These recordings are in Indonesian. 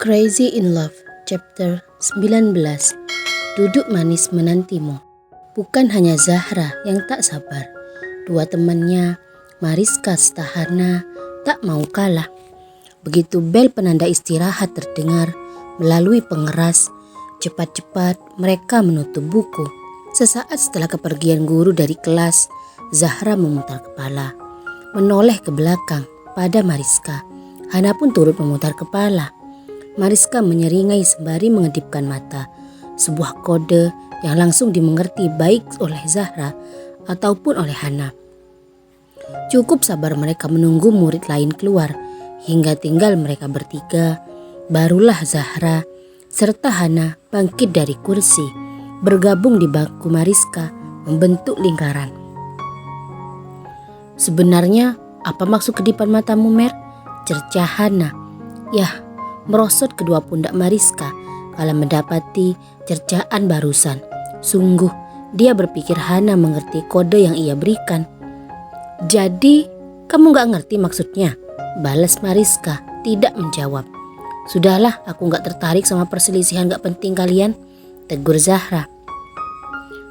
Crazy in Love, chapter 19. Duduk manis menantimu. Bukan hanya Zahra yang tak sabar. Dua temannya, Mariska serta Hana, tak mau kalah. Begitu bel penanda istirahat terdengar melalui pengeras, cepat-cepat mereka menutup buku. Sesaat setelah kepergian guru dari kelas, Zahra memutar kepala, menoleh ke belakang pada Mariska. Hana pun turut memutar kepala. Mariska menyeringai sembari mengedipkan mata. Sebuah kode yang langsung dimengerti baik oleh Zahra ataupun oleh Hana. Cukup sabar mereka menunggu murid lain keluar hingga tinggal mereka bertiga. Barulah Zahra serta Hana bangkit dari kursi, bergabung di bangku Mariska membentuk lingkaran. "Sebenarnya apa maksud kedipan matamu, Mer?" cercah Hana. Yah, merosot kedua pundak Mariska kala mendapati cercaan barusan. Sungguh dia berpikir Hana mengerti kode yang ia berikan. "Jadi kamu gak ngerti maksudnya?" balas Mariska tidak menjawab. "Sudahlah, aku gak tertarik sama perselisihan gak penting kalian," tegur Zahra.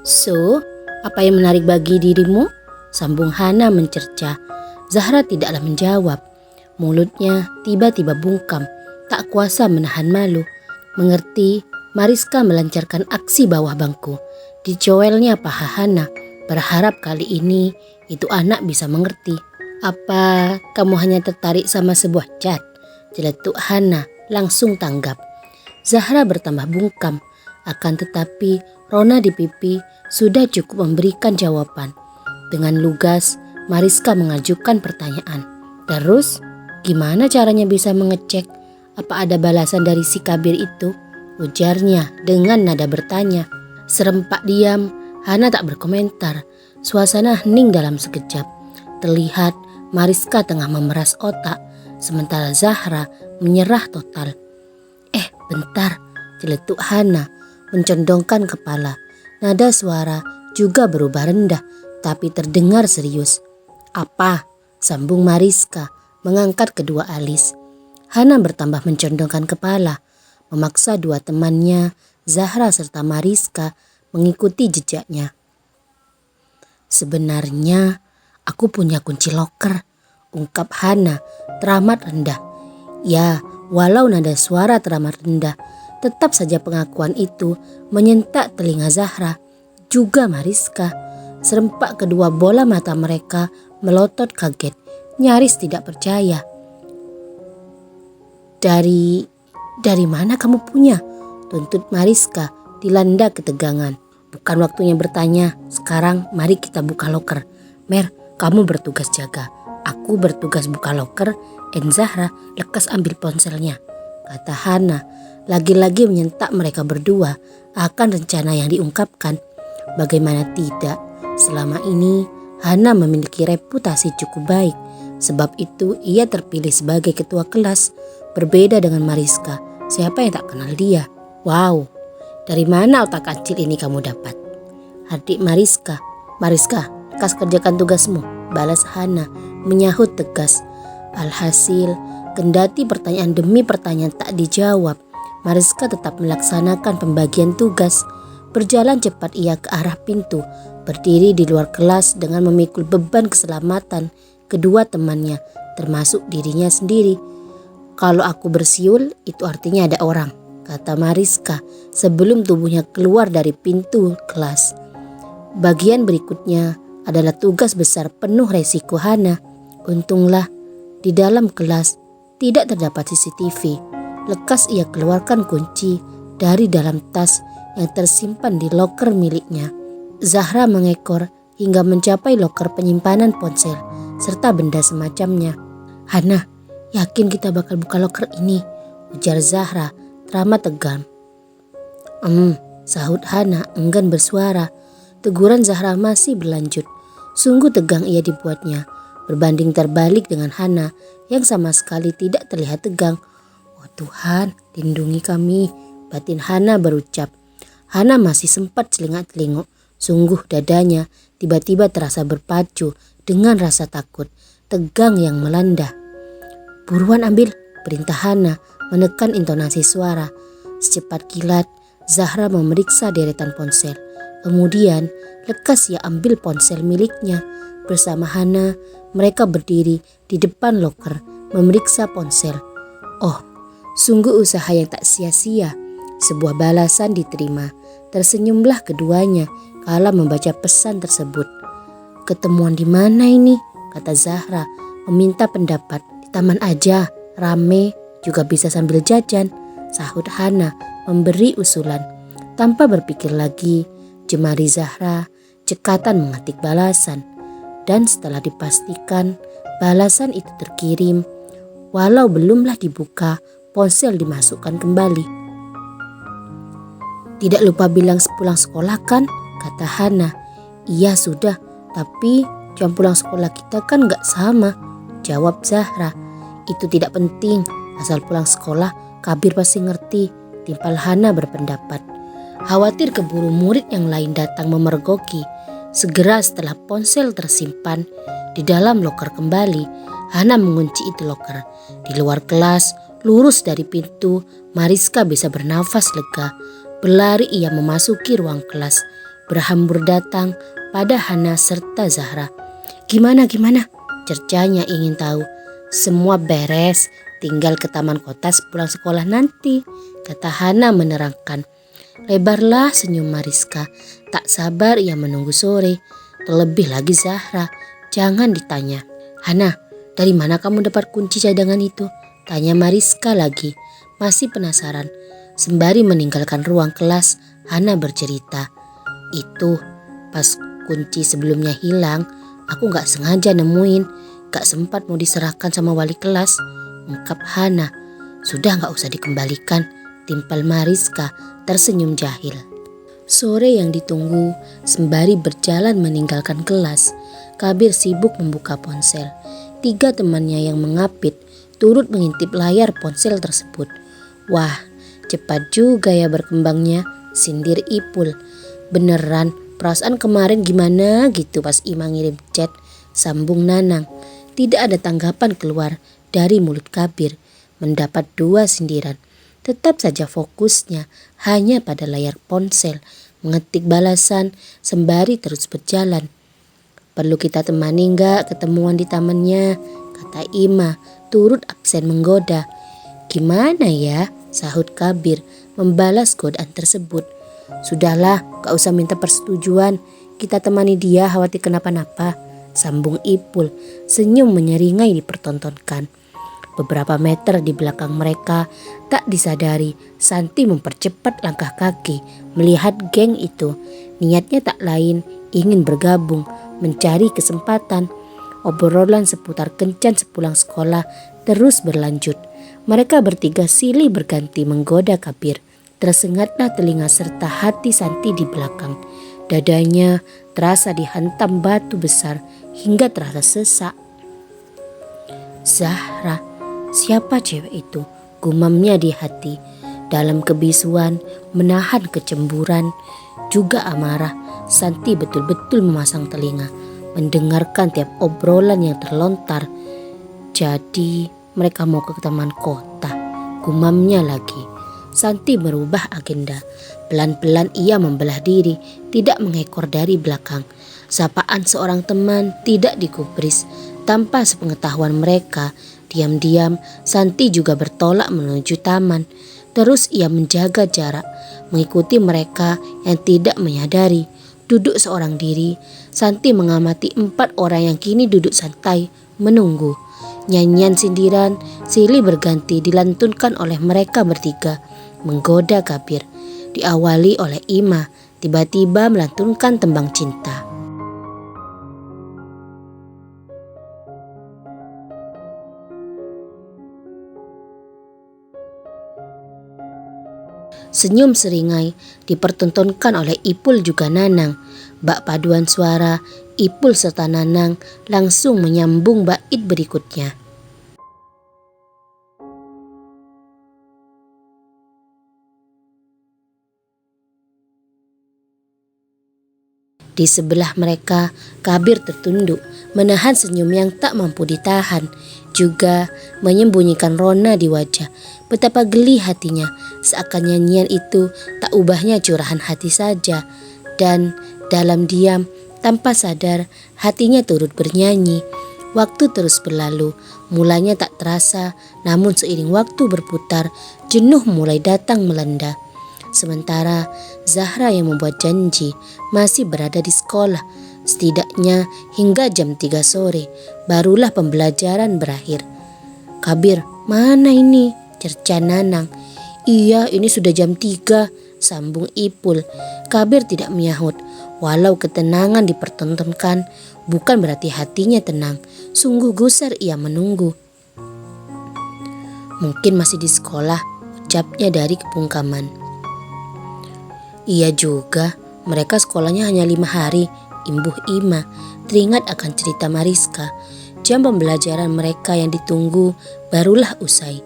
"So, apa yang menarik bagi dirimu?" sambung Hana mencerca. Zahra tidaklah menjawab. Mulutnya tiba-tiba bungkam, tak kuasa menahan malu. Mengerti, Mariska melancarkan aksi bawah bangku. Dicoelnya paha Hana, berharap kali ini itu anak bisa mengerti. "Apa kamu hanya tertarik sama sebuah cat?" celetuk Hana langsung tanggap. Zahra bertambah bungkam, akan tetapi rona di pipi sudah cukup memberikan jawaban. Dengan lugas, Mariska mengajukan pertanyaan. "Terus, gimana caranya bisa mengecek apa ada balasan dari si Kabir itu?" ujarnya dengan nada bertanya. Serempak diam, Hana tak berkomentar. Suasana hening dalam sekejap. Terlihat Mariska tengah memeras otak, sementara Zahra menyerah total. Bentar," celetuk Hana mencondongkan kepala. Nada suara juga berubah rendah, tapi terdengar serius. "Apa?" sambung Mariska mengangkat kedua alis. Hana bertambah mencondongkan kepala, memaksa dua temannya, Zahra serta Mariska, mengikuti jejaknya. "Sebenarnya aku punya kunci loker," ungkap Hana teramat rendah. Ya, walau nada suara teramat rendah, tetap saja pengakuan itu menyentak telinga Zahra, juga Mariska. Serempak kedua bola mata mereka melotot kaget, nyaris tidak percaya. Dari mana kamu punya?" tuntut Mariska dilanda ketegangan. "Bukan waktunya bertanya, sekarang mari kita buka loker. Mer, kamu bertugas jaga, aku bertugas buka loker, dan Zahra lekas ambil ponselnya," kata Hana, lagi-lagi menyentak mereka berdua akan rencana yang diungkapkan. Bagaimana tidak, selama ini Hana memiliki reputasi cukup baik, sebab itu ia terpilih sebagai ketua kelas. Berbeda dengan Mariska, siapa yang tak kenal dia? "Wow, dari mana otak kecil ini kamu dapat?" "Adik Mariska." "Mariska, lekas kerjakan tugasmu," balas Hana menyahut tegas. Alhasil, kendati pertanyaan demi pertanyaan tak dijawab, Mariska tetap melaksanakan pembagian tugas. Berjalan cepat ia ke arah pintu, berdiri di luar kelas dengan memikul beban keselamatan kedua temannya, termasuk dirinya sendiri. "Kalau aku bersiul, itu artinya ada orang," kata Mariska sebelum tubuhnya keluar dari pintu kelas. Bagian berikutnya adalah tugas besar penuh resiko Hana. Untunglah di dalam kelas tidak terdapat CCTV. Lekas ia keluarkan kunci dari dalam tas yang tersimpan di loker miliknya. Zahra mengekor hingga mencapai loker penyimpanan ponsel serta benda semacamnya. "Hana, yakin kita bakal buka loker ini?" ujar Zahra teramat tegang. Sahut Hana enggan bersuara. Teguran Zahra masih berlanjut. Sungguh tegang ia dibuatnya, berbanding terbalik dengan Hana yang sama sekali tidak terlihat tegang. "Oh Tuhan, lindungi kami," batin Hana berucap. Hana masih sempat celingak-celinguk. Sungguh dadanya tiba-tiba terasa berpacu dengan rasa takut, tegang yang melanda. "Buruan ambil," perintah Hana menekan intonasi suara. Secepat kilat, Zahra memeriksa deretan ponsel. Kemudian, lekas ia ambil ponsel miliknya. Bersama Hana, mereka berdiri di depan loker memeriksa ponsel. Oh, sungguh usaha yang tak sia-sia. Sebuah balasan diterima. Tersenyumlah keduanya kala membaca pesan tersebut. "Ketemuan di mana ini?" kata Zahra, meminta pendapat. "Di taman aja, rame, juga bisa sambil jajan," sahut Hana memberi usulan. Tanpa berpikir lagi, jemari Zahra cekatan mengetik balasan. Dan setelah dipastikan balasan itu terkirim, walau belumlah dibuka, ponsel dimasukkan kembali. "Tidak lupa bilang pulang sekolah kan?" kata Hana. "Iya sudah, tapi jam pulang sekolah kita kan gak sama," jawab Zahra. "Itu tidak penting, asal pulang sekolah Kabir pasti ngerti," timpal Hana berpendapat. Khawatir keburu murid yang lain datang memergoki, segera setelah ponsel tersimpan di dalam loker kembali, Hana mengunci itu loker. Di luar kelas, lurus dari pintu, Mariska bisa bernafas lega. Berlari ia memasuki ruang kelas, berhambur datang pada Hana serta Zahra. Gimana?" cercanya ingin tahu. "Semua beres, tinggal ke taman kota pulang sekolah nanti," kata Hana menerangkan. Lebarlah senyum Mariska. Tak sabar ia menunggu sore. Terlebih lagi Zahra. Jangan ditanya. "Hana, dari mana kamu dapat kunci cadangan itu?" tanya Mariska lagi. Masih penasaran. Sembari meninggalkan ruang kelas, Hana bercerita. "Itu pas kunci sebelumnya hilang, aku gak sengaja nemuin. Gak sempat mau diserahkan sama wali kelas," ungkap Hana. "Sudah gak usah dikembalikan," timpal Mariska tersenyum jahil. Sore yang ditunggu, sembari berjalan meninggalkan kelas, Kabir sibuk membuka ponsel. 3 temannya yang mengapit turut mengintip layar ponsel tersebut. "Wah, cepat juga ya berkembangnya," sindir Ipul. "Beneran, perasaan kemarin gimana gitu pas Ima ngirim chat," sambung Nanang. Tidak ada tanggapan keluar dari mulut Kabir. Mendapat 2 sindiran. Tetap saja fokusnya hanya pada layar ponsel, mengetik balasan sembari terus berjalan. "Perlu kita temani enggak ketemuan di tamannya?" kata Ima, turut absen menggoda. "Gimana ya?" sahut Kabir membalas godaan tersebut. "Sudahlah, gak usah minta persetujuan. Kita temani dia khawatir kenapa-napa," sambung Ipul, senyum menyeringai dipertontonkan. Beberapa meter di belakang mereka, tak disadari Santi mempercepat langkah kaki melihat geng itu. Niatnya tak lain, ingin bergabung, mencari kesempatan. Obrolan seputar kencan sepulang sekolah terus berlanjut. Mereka bertiga silih berganti menggoda Kabir. Tersengatlah telinga serta hati Santi di belakang. Dadanya terasa dihantam batu besar hingga terasa sesak. "Zahra, siapa cewek itu?" gumamnya di hati. Dalam kebisuan, menahan kecemburuan, juga amarah, Santi betul-betul memasang telinga, mendengarkan tiap obrolan yang terlontar. "Jadi mereka mau ke taman kota," gumamnya lagi. Santi merubah agenda. Pelan-pelan ia membelah diri, tidak mengekor dari belakang. Sapaan seorang teman tidak digubris. Tanpa sepengetahuan mereka, diam-diam Santi juga bertolak menuju taman. Terus ia menjaga jarak, mengikuti mereka yang tidak menyadari. Duduk seorang diri, Santi mengamati 4 orang yang kini duduk santai, menunggu. Nyanyian sindiran silih berganti dilantunkan oleh mereka bertiga, menggoda Kabir. Diawali oleh Ima, tiba-tiba melantunkan tembang cinta. Senyum seringai dipertontonkan oleh Ipul juga Nanang. Bak paduan suara Ipul serta Nanang langsung menyambung bait berikutnya. Di sebelah mereka, Kabir tertunduk, menahan senyum yang tak mampu ditahan. juga menyembunyikan rona di wajah. Betapa geli hatinya, seakan nyanyian itu tak ubahnya curahan hati saja. Dan dalam diam, tanpa sadar, hatinya turut bernyanyi. Waktu terus berlalu, mulanya tak terasa, namun seiring waktu berputar, jenuh mulai datang melanda. Sementara Zahra yang membuat janji masih berada di sekolah. Setidaknya hingga jam 3 sore barulah pembelajaran berakhir. "Kabir, mana ini?" cerca Nanang. "Iya, ini sudah jam 3, sambung Ipul. Kabir tidak menyahut. Walau ketenangan dipertontonkan, bukan berarti hatinya tenang. Sungguh gusar ia menunggu. "Mungkin masih di sekolah," ucapnya dari kepungkaman. "Iya juga, mereka sekolahnya hanya 5 hari, imbuh Ima, teringat akan cerita Mariska. Jam pembelajaran mereka yang ditunggu barulah usai.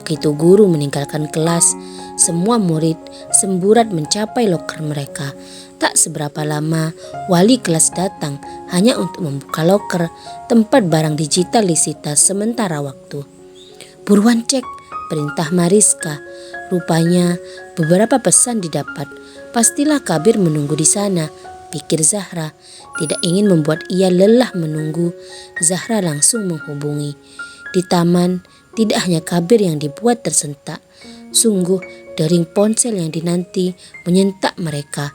Begitu guru meninggalkan kelas, semua murid semburat mencapai loker mereka. Tak seberapa lama, wali kelas datang hanya untuk membuka loker, tempat barang digital disita sementara waktu. "Buruan cek," perintah Mariska. Rupanya beberapa pesan didapat. Pastilah Kabir menunggu di sana, pikir Zahra. Tidak ingin membuat ia lelah menunggu, Zahra langsung menghubungi. Di taman, tidak hanya Kabir yang dibuat tersentak. Sungguh dering ponsel yang dinanti menyentak mereka.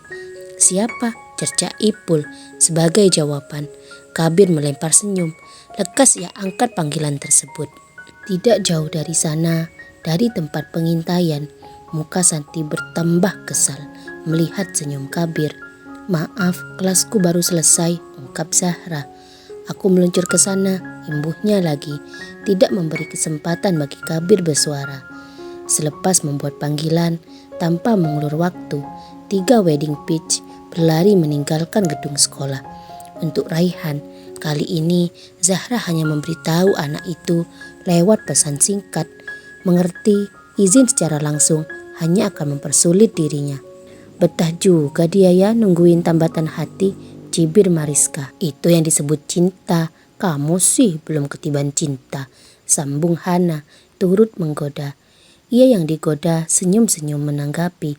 "Siapa?" cerca Ipul sebagai jawaban. Kabir melempar senyum. Lekas ia angkat panggilan tersebut. Tidak jauh dari sana, dari tempat pengintaian, muka Santi bertambah kesal melihat senyum Kabir. "Maaf, kelasku baru selesai," ungkap Zahra. "Aku meluncur ke sana," imbuhnya lagi, tidak memberi kesempatan bagi Kabir bersuara. Selepas membuat panggilan, tanpa mengulur waktu, 3 wedding pitch berlari meninggalkan gedung sekolah. Untuk Raihan, kali ini Zahra hanya memberitahu anak itu lewat pesan singkat. Mengerti izin secara langsung hanya akan mempersulit dirinya. "Betah juga dia ya nungguin tambatan hati," cibir Mariska. "Itu yang disebut cinta. Kamu sih belum ketiban cinta," sambung Hana turut menggoda. Ia yang digoda senyum-senyum menanggapi.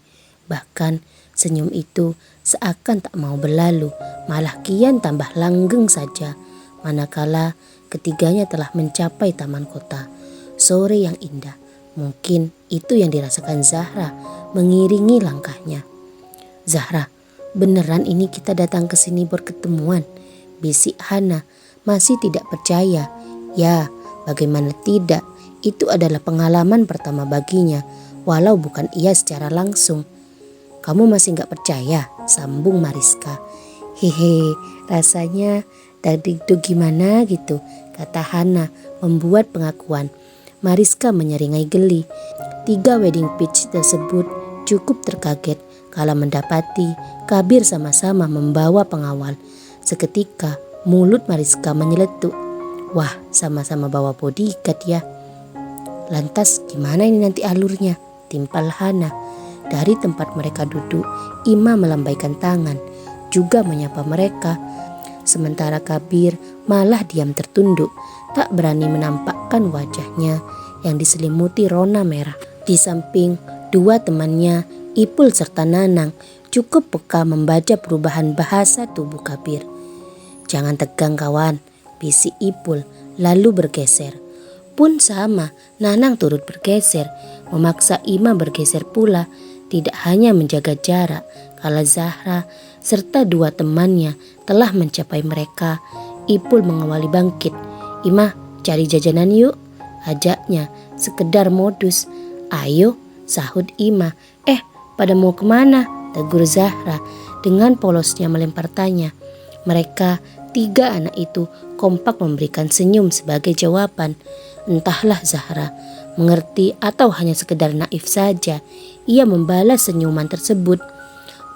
Bahkan senyum itu seakan tak mau berlalu, malah kian tambah langgeng saja. Manakala ketiganya telah mencapai taman kota. Sore yang indah. Mungkin itu yang dirasakan Zahra mengiringi langkahnya. "Zahra, beneran ini kita datang ke sini berketemuan?" bisik Hana masih tidak percaya. Ya, bagaimana tidak? Itu adalah pengalaman pertama baginya, walau bukan ia secara langsung. "Kamu masih gak percaya?" sambung Mariska. "Hehe, rasanya tadi itu gimana gitu," kata Hana membuat pengakuan. Mariska menyeringai geli. 3 wedding pitch tersebut cukup terkaget kala mendapati Kabir sama-sama membawa pengawal. Seketika mulut Mariska menyeletuk. Wah, sama-sama bawa bodyguard ya. "Lantas gimana ini nanti alurnya?" timpal Hana. Dari tempat mereka duduk, Ima melambaikan tangan, juga menyapa mereka. Sementara Kabir malah diam tertunduk, tak berani menampakkan wajahnya yang diselimuti rona merah. Di samping 2 temannya, Ipul serta Nanang, cukup peka membaca perubahan bahasa tubuh Kabir. "Jangan tegang kawan," bisik Ipul, lalu bergeser. Pun sama, Nanang turut bergeser, memaksa Ima bergeser pula. Tidak hanya menjaga jarak, kala Zahra serta 2 temannya telah mencapai mereka, Ipul mengawali bangkit. "Ima, cari jajanan yuk," ajaknya, sekedar modus. "Ayo," sahut Ima. Pada mau kemana?" tegur Zahra dengan polosnya melempar tanya. Mereka 3 anak itu kompak memberikan senyum sebagai jawaban. Entahlah Zahra mengerti atau hanya sekedar naif saja, ia membalas senyuman tersebut.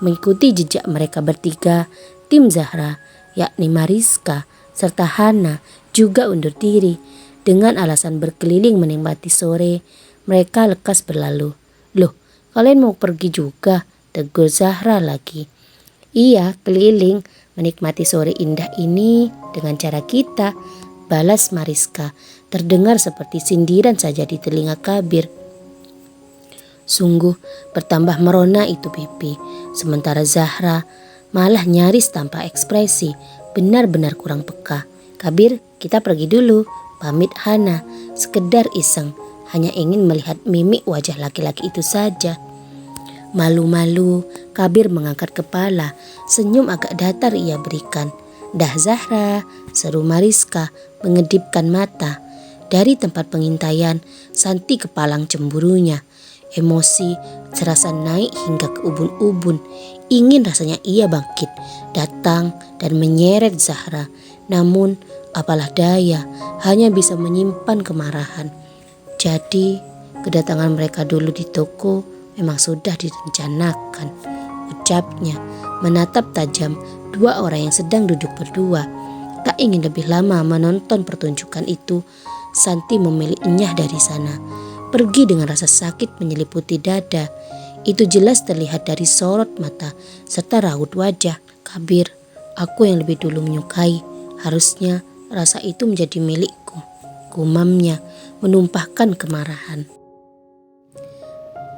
Mengikuti jejak mereka bertiga, tim Zahra, yakni Mariska serta Hana, juga undur diri. Dengan alasan berkeliling menikmati sore, mereka lekas berlalu. "Loh, kalian mau pergi juga?" tegur Zahra lagi. "Iya, keliling menikmati sore indah ini dengan cara kita," balas Mariska terdengar seperti sindiran saja di telinga Kabir. Sungguh bertambah merona itu pipi, sementara Zahra malah nyaris tanpa ekspresi, benar-benar kurang peka. Kabir, kita pergi dulu, pamit Hana, sekedar iseng, hanya ingin melihat mimik wajah laki-laki itu saja. Malu-malu, Kabir mengangkat kepala, senyum agak datar ia berikan. Dah Zahra, seru Mariska mengedipkan mata. Dari tempat pengintaian, Santi kepalang cemburunya. Emosi serasa naik hingga ke ubun-ubun. Ingin rasanya ia bangkit, datang dan menyeret Zahra. Namun apalah daya, hanya bisa menyimpan kemarahan. Jadi kedatangan mereka dulu di toko memang sudah direncanakan, ucapnya menatap tajam dua orang yang sedang duduk berdua. Tak ingin lebih lama menonton pertunjukan itu, Santi memilih enyah dari sana. Pergi dengan rasa sakit menyeliputi dada. Itu jelas terlihat dari sorot mata serta raut wajah. Kabir, aku yang lebih dulu menyukai. Harusnya rasa itu menjadi milikku, gumamnya menumpahkan kemarahan.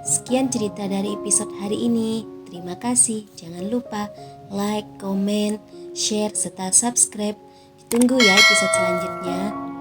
Sekian cerita dari episode hari ini. Terima kasih. Jangan lupa like, komen, share, serta subscribe. Tunggu ya episode selanjutnya.